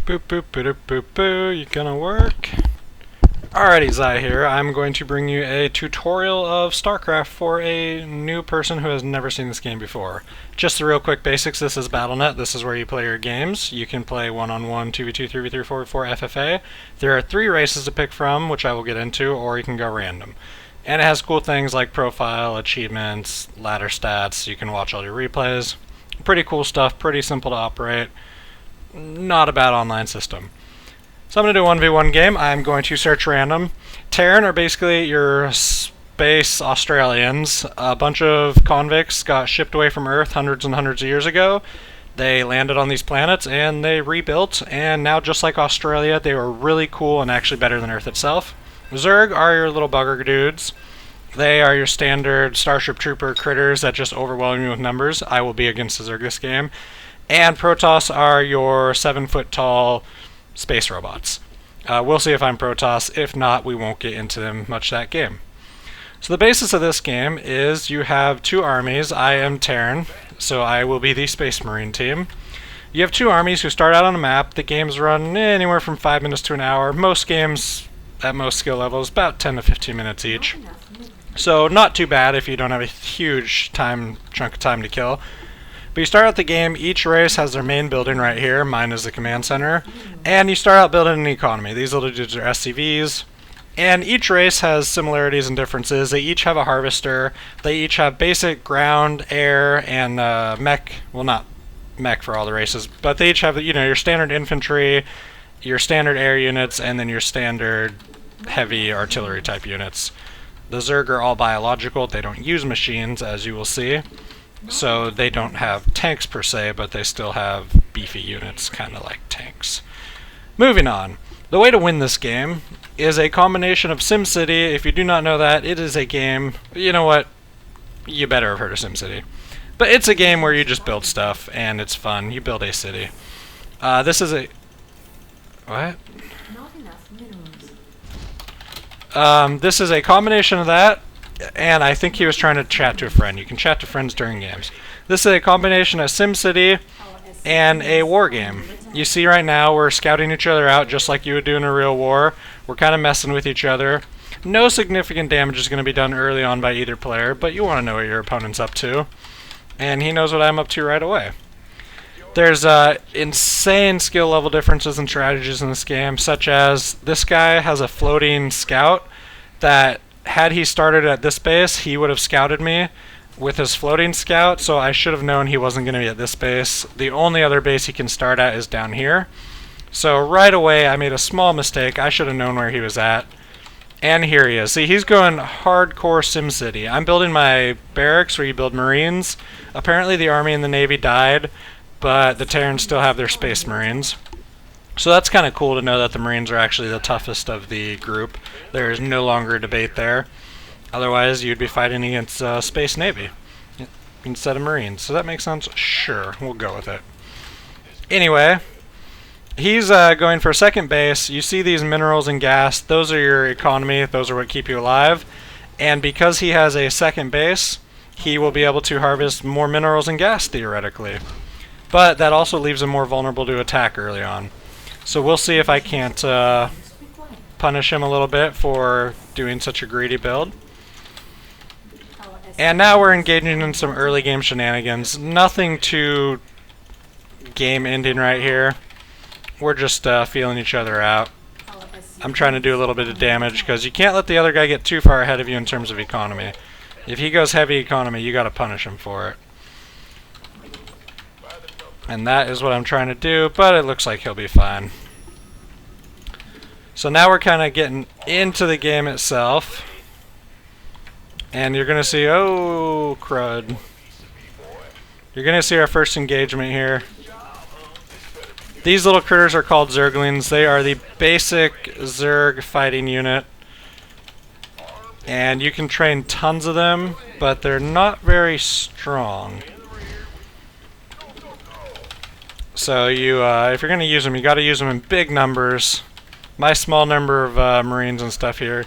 Boop boop boop boop boop. You gonna work? Alrighty, Zai here. I'm going to bring you a tutorial of StarCraft for a new person who has never seen this game before. Just the real quick basics. This is BattleNet. This is where you play your games. You can play 1-on-1, 2v2, 3v3, 4v4, FFA. There are 3 races to pick from, which I will get into, or you can go random. And it has cool things like profile, achievements, ladder stats. You can watch all your replays. Pretty cool stuff. Pretty simple to operate. Not a bad online system. So I'm going to do a 1v1 game. I'm going to search random. Terran are basically your space Australians. A bunch of convicts got shipped away from Earth hundreds and hundreds of years ago. They landed on these planets and they rebuilt, and now just like Australia, they were really cool and actually better than Earth itself. Zerg are your little bugger dudes. They are your standard Starship Trooper critters that just overwhelm you with numbers. I will be against the Zerg this game. And Protoss are your 7-foot-tall space robots. We'll see if I'm Protoss. If not, we won't get into them much that game. So the basis of this game is you have 2 armies. I am Terran, so I will be the Space Marine team. You have 2 armies who start out on a map. The games run anywhere from 5 minutes to an hour. Most games, at most skill levels, about 10 to 15 minutes each. So not too bad if you don't have a huge chunk of time to kill. But you start out the game, each race has their main building right here. Mine is the command center. And you start out building an economy. These little dudes are SCVs. And each race has similarities and differences. They each have a harvester. They each have basic ground, air, and mech. Well, not mech for all the races, but they each have, you know, your standard infantry, your standard air units, and then your standard heavy artillery type units. The Zerg are all biological. They don't use machines, as you will see. So they don't have tanks per se, but they still have beefy units, kind of like tanks. Moving on. The way to win this game is a combination of SimCity. If you do not know that, it is a game, you know what, you better have heard of SimCity. But it's a game where you just build stuff, and it's fun. You build a city. This is a... What? This is a combination of that, and I think he was trying to chat to a friend. You can chat to friends during games. This is a combination of SimCity and a war game. You see right now we're scouting each other out just like you would do in a real war. We're kind of messing with each other. No significant damage is going to be done early on by either player, but you want to know what your opponent's up to. And he knows what I'm up to right away. There's insane skill level differences and strategies in this game, such as this guy has a floating scout that, had he started at this base, he would have scouted me with his floating scout, so I should have known he wasn't going to be at this base. The only other base he can start at is down here. So right away I made a small mistake. I should have known where he was at. And here he is. See, he's going hardcore SimCity. I'm building my barracks where you build Marines. Apparently the Army and the Navy died, but the Terrans still have their Space Marines. So that's kind of cool to know that the Marines are actually the toughest of the group. There is no longer a debate there. Otherwise, you'd be fighting against Space Navy instead of Marines. So that makes sense? Sure, we'll go with it. Anyway, he's going for a second base. You see these minerals and gas. Those are your economy. Those are what keep you alive. And because he has a second base, he will be able to harvest more minerals and gas, theoretically. But that also leaves him more vulnerable to attack early on. So we'll see if I can't punish him a little bit for doing such a greedy build. And now we're engaging in some early game shenanigans. Nothing too game ending right here. We're just feeling each other out. I'm trying to do a little bit of damage because you can't let the other guy get too far ahead of you in terms of economy. If he goes heavy economy, you gotta punish him for it. And that is what I'm trying to do, but it looks like he'll be fine. So now we're kind of getting into the game itself. And you're going to see, oh, crud. You're going to see our first engagement here. These little critters are called Zerglings. They are the basic Zerg fighting unit. And you can train tons of them, but they're not very strong. So you, if you're going to use them, you got to use them in big numbers. My small number of Marines and stuff here.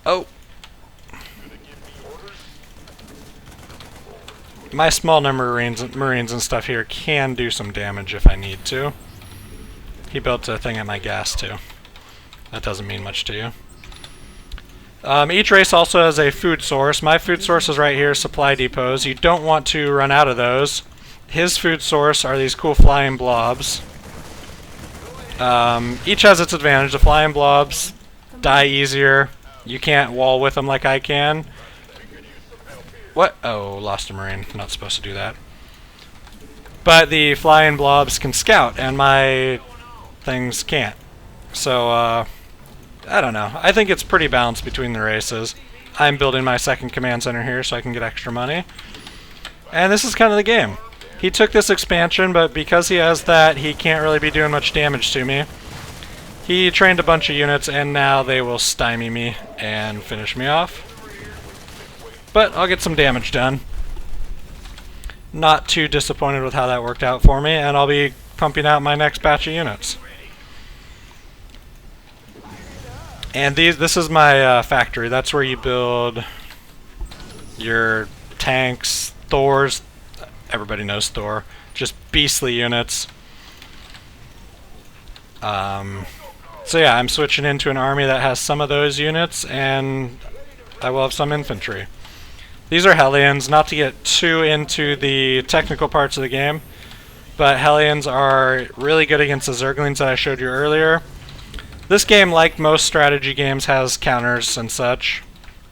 Oh. My small number of Marines and stuff here can do some damage if I need to. He built a thing at my gas too. That doesn't mean much to you. Each race also has a food source. My food source is right here, supply depots. You don't want to run out of those. His food source are these cool flying blobs. Each has its advantage. The flying blobs die easier. You can't wall with them like I can. What? Oh, lost a marine. Not supposed to do that. But the flying blobs can scout, and my things can't. So, I don't know. I think it's pretty balanced between the races. I'm building my second command center here so I can get extra money. And this is kind of the game. He took this expansion, but because he has that, he can't really be doing much damage to me. He trained a bunch of units, and now they will stymie me and finish me off. But I'll get some damage done. Not too disappointed with how that worked out for me, and I'll be pumping out my next batch of units. And this is my factory. That's where you build your tanks, Thors. Everybody knows Thor. Just beastly units. So yeah, I'm switching into an army that has some of those units, and I will have some infantry. These are Hellions, not to get too into the technical parts of the game, but Hellions are really good against the Zerglings that I showed you earlier. This game, like most strategy games, has counters and such,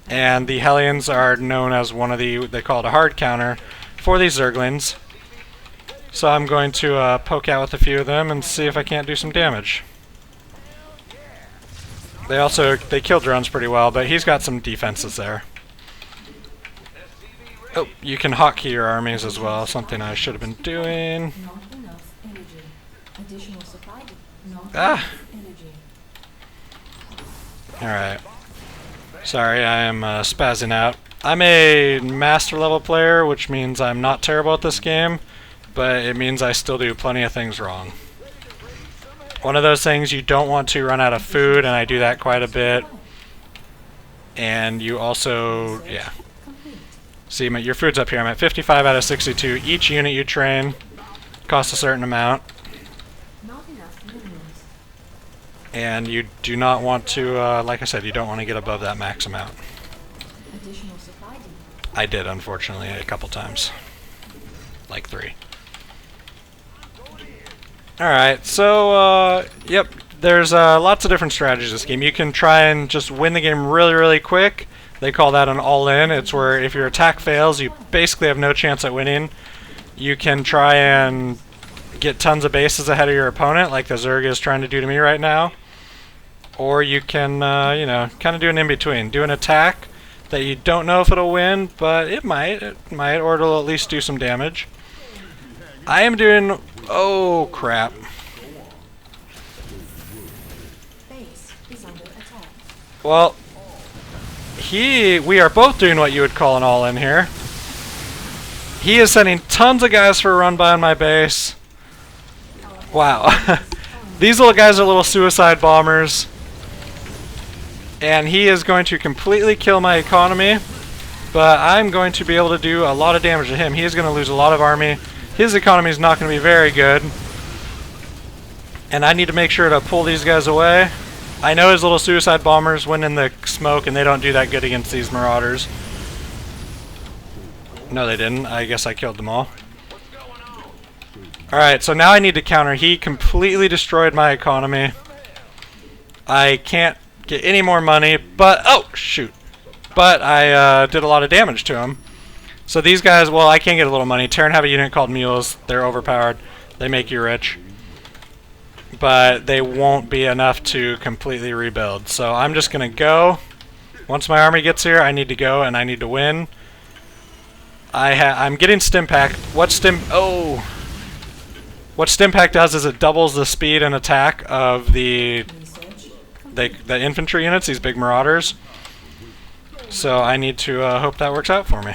and the Hellions are known as one of the, they call it a hard counter, for these Zerglings. So I'm going to poke out with a few of them and see if I can't do some damage. They kill drones pretty well, but he's got some defenses there. Oh, you can hotkey your armies as well, something I should have been doing. Ah! Alright. Sorry, I am spazzing out. I'm a master level player, which means I'm not terrible at this game, but it means I still do plenty of things wrong. One of those things, you don't want to run out of food, and I do that quite a bit. And you also, yeah. See, your food's up here. I'm at 55 out of 62. Each unit you train costs a certain amount. And you do not want to, like I said, you don't want to get above that max amount. I did, unfortunately, a couple times. Like 3. Alright, so, yep, there's lots of different strategies in this game. You can try and just win the game really, really quick. They call that an all-in. It's where if your attack fails, you basically have no chance at winning. You can try and get tons of bases ahead of your opponent, like the Zerg is trying to do to me right now. Or you can, you know, kind of do an in-between. Do an attack that you don't know if it'll win, but it might, or it'll at least do some damage. I am doing... Oh, crap. Well, we are both doing what you would call an all-in here. He is sending tons of guys for a run by on my base. Wow. These little guys are little suicide bombers. And he is going to completely kill my economy. But I'm going to be able to do a lot of damage to him. He is going to lose a lot of army. His economy is not going to be very good. And I need to make sure to pull these guys away. I know his little suicide bombers went in the smoke and they don't do that good against these marauders. No, they didn't. I guess I killed them all. Alright, so now I need to counter. He completely destroyed my economy. I can't get any more money, but... Oh, shoot. But I did a lot of damage to him. So these guys, well, I can get a little money. Terran have a unit called Mules. They're overpowered. They make you rich. But they won't be enough to completely rebuild. So I'm just going to go. Once my army gets here, I need to go and I need to win. I'm getting Stimpack. What Stimpack does is it doubles the speed and attack of the infantry units, these big marauders. So I need to hope that works out for me.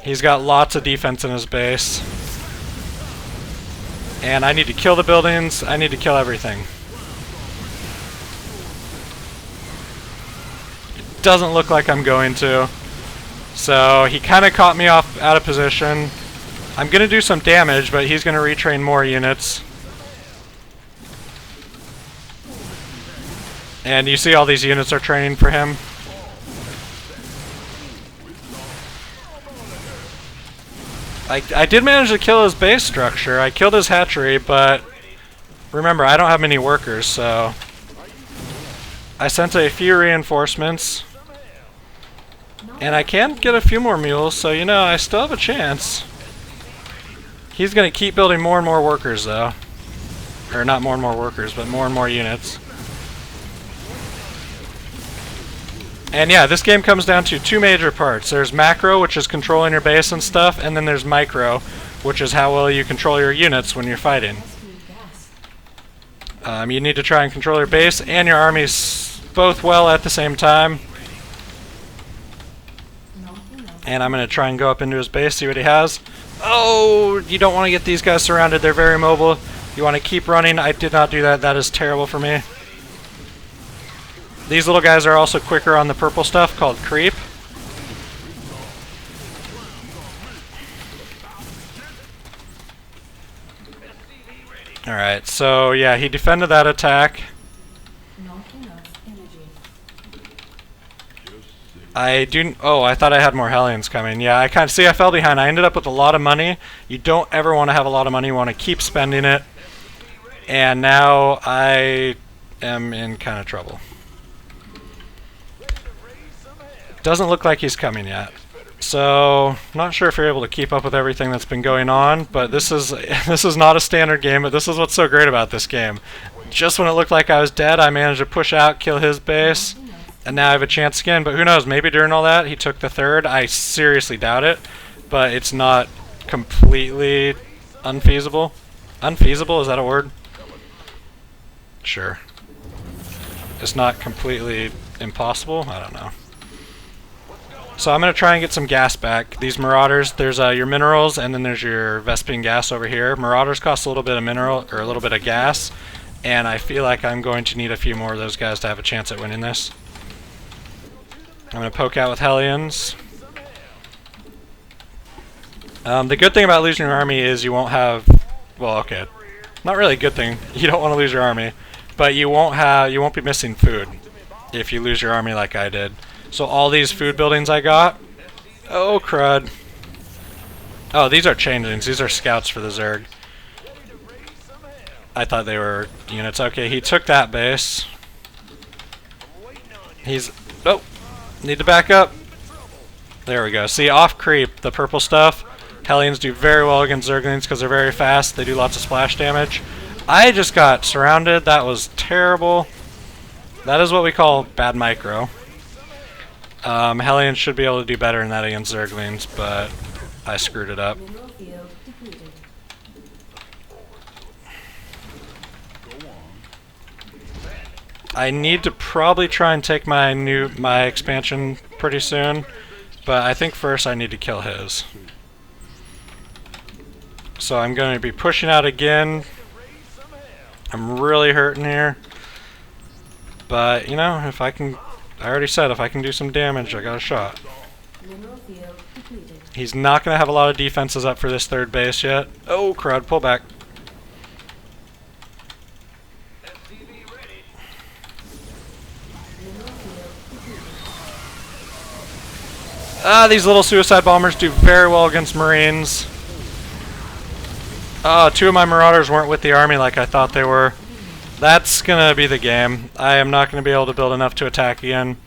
He's got lots of defense in his base. And I need to kill the buildings. I need to kill everything. It doesn't look like I'm going to. So he kind of caught me off out of position. I'm going to do some damage, but he's going to retrain more units. And you see all these units are training for him. I did manage to kill his base structure. I killed his hatchery, but remember, I don't have many workers, so I sent a few reinforcements. And I can get a few more mules, so you know, I still have a chance. He's going to keep building more and more workers, though. Or not more and more workers, but more and more units. And yeah, this game comes down to two major parts. There's macro, which is controlling your base and stuff, and then there's micro, which is how well you control your units when you're fighting. You need to try and control your base and your armies both well at the same time. And I'm going to try and go up into his base, see what he has. Oh, you don't want to get these guys surrounded. They're very mobile. You want to keep running. I did not do that. That is terrible for me. These little guys are also quicker on the purple stuff called creep. Alright, so yeah, he defended that attack. I thought I had more Hellions coming. Yeah, I fell behind. I ended up with a lot of money. You don't ever want to have a lot of money. You want to keep spending it. And now I am in kind of trouble. Doesn't look like he's coming yet. So, not sure if you're able to keep up with everything that's been going on, but this is not a standard game, but this is what's so great about this game. Just when it looked like I was dead, I managed to push out, kill his base, and now I have a chance again. But who knows, maybe during all that he took the third. I seriously doubt it, but it's not completely unfeasible. Unfeasible, is that a word? Sure. It's not completely impossible? I don't know. So I'm going to try and get some gas back. These Marauders, there's your minerals, and then there's your Vespene gas over here. Marauders cost a little bit of mineral, or a little bit of gas, and I feel like I'm going to need a few more of those guys to have a chance at winning this. I'm going to poke out with Hellions. The good thing about losing your army is you won't have, well, okay, not really a good thing. You don't want to lose your army, but you won't be missing food if you lose your army like I did. So all these food buildings I got, oh crud. Oh, these are changelings. These are scouts for the Zerg. I thought they were units. Okay, he took that base. Oh, need to back up. There we go. See, off creep, the purple stuff. Hellions do very well against Zerglings because they're very fast. They do lots of splash damage. I just got surrounded. That was terrible. That is what we call bad micro. Hellions should be able to do better than that against Zerglings, but I screwed it up. I need to probably try and take my expansion pretty soon, but I think first I need to kill his. So I'm going to be pushing out again. I'm really hurting here. But, you know, if I can... I already said if I can do some damage, I got a shot. He's not going to have a lot of defenses up for this third base yet. Oh, crud, pull back. These little suicide bombers do very well against Marines. Two of my Marauders weren't with the army like I thought they were. That's gonna be the game. I am not gonna be able to build enough to attack again.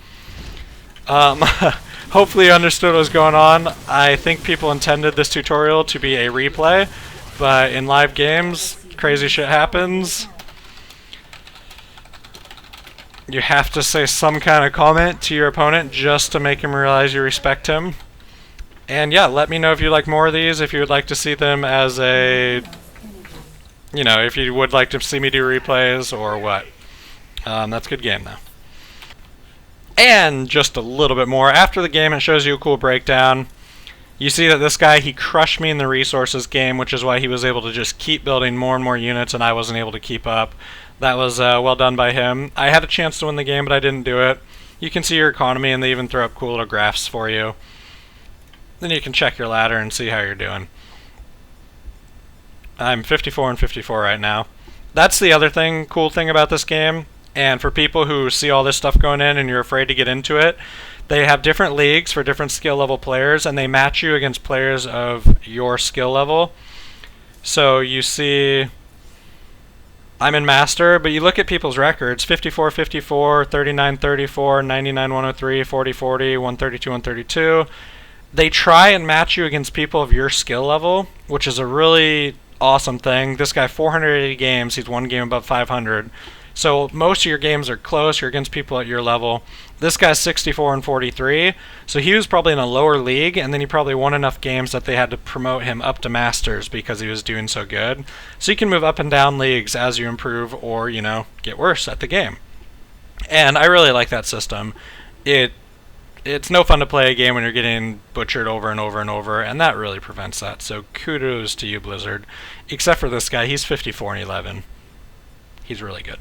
Hopefully you understood what was going on. I think people intended this tutorial to be a replay, but in live games, crazy shit happens. You have to say some kind of comment to your opponent just to make him realize you respect him. And yeah, let me know if you'd like more of these, if you would like to see them as a... You know, if you would like to see me do replays or what. That's a good game, though. And just a little bit more. After the game, it shows you a cool breakdown. You see that this guy, he crushed me in the resources game, which is why he was able to just keep building more and more units, and I wasn't able to keep up. That was well done by him. I had a chance to win the game, but I didn't do it. You can see your economy, and they even throw up cool little graphs for you. Then you can check your ladder and see how you're doing. I'm 54 and 54 right now. That's the other cool thing about this game. And for people who see all this stuff going in and you're afraid to get into it, they have different leagues for different skill level players, and they match you against players of your skill level. So you see, I'm in Master, but you look at people's records, 54-54, 39-34, 99-103, 40-40, 132-132. They try and match you against people of your skill level, which is a really awesome thing. This guy, 480 games, he's one game above 500. So most of your games are close, you're against people at your level. This guy's 64-43, so he was probably in a lower league, and then he probably won enough games that they had to promote him up to Masters because he was doing so good. So you can move up and down leagues as you improve or, get worse at the game. And I really like that system. It's no fun to play a game when you're getting butchered over and over and over, and that really prevents that. So kudos to you, Blizzard. Except for this guy, he's 54-11. He's really good.